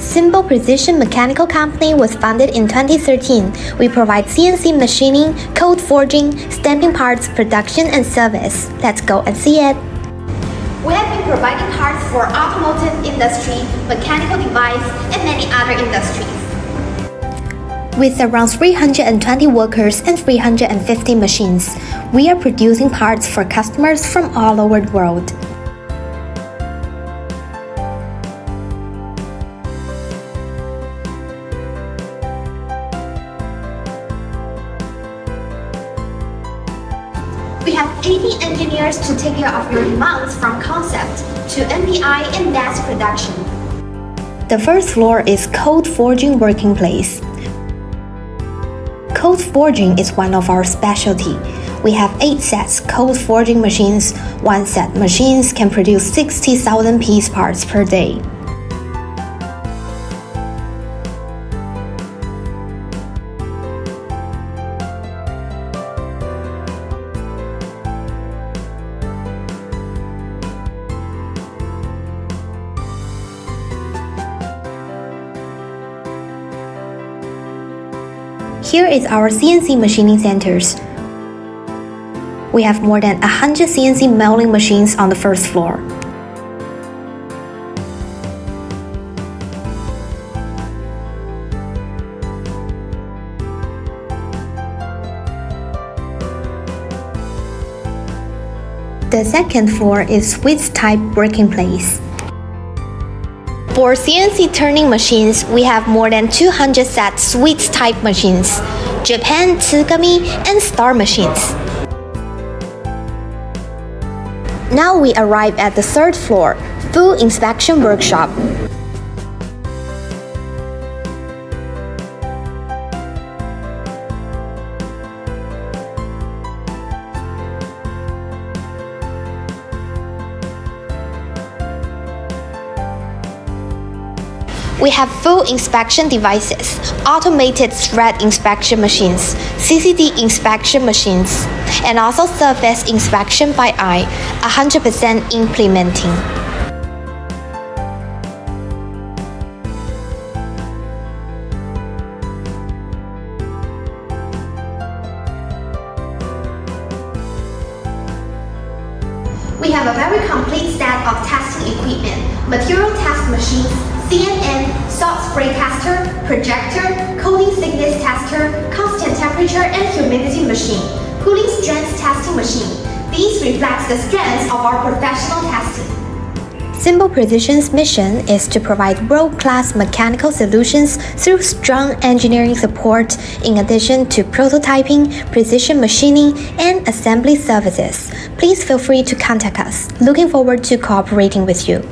Sinbo Precision Mechanical Company was founded in 2013. We provide CNC machining, code forging, stamping parts, production, and service. Let's go and see it. We have been providing parts for automotive industry, mechanical device, and many other industries. With around 320 workers and 350 machines, we are producing parts for customers from all over the world. We have 80 engineers to take care of your demands from concept to NPI and mass production. The first floor is code forging working place. Code forging is one of our specialty. We have 8 sets code forging machines. One set machines can produce 60,000 piece parts per day. Here is our CNC machining centers. We have more than 100 CNC milling machines on the first floor. The second floor is switch type working place. For CNC turning machines, we have more than 200 set switch type machines, Japan Tsugami and Star machines. Now we arrive at the third floor, full inspection workshop. We have full inspection devices, automated thread inspection machines, CCD inspection machines, and also surface inspection by eye, 100% implementing. We have a very complete set of testing equipment, material test machines, CNN, salt spray tester, projector, coating thickness tester, constant temperature and humidity machine, cooling strength testing machine. These reflect the strengths of our professional testing. Sinbo Precision's mission is to provide world-class mechanical solutions through strong engineering support, in addition to prototyping, precision machining, and assembly services. Please feel free to contact us. Looking forward to cooperating with you.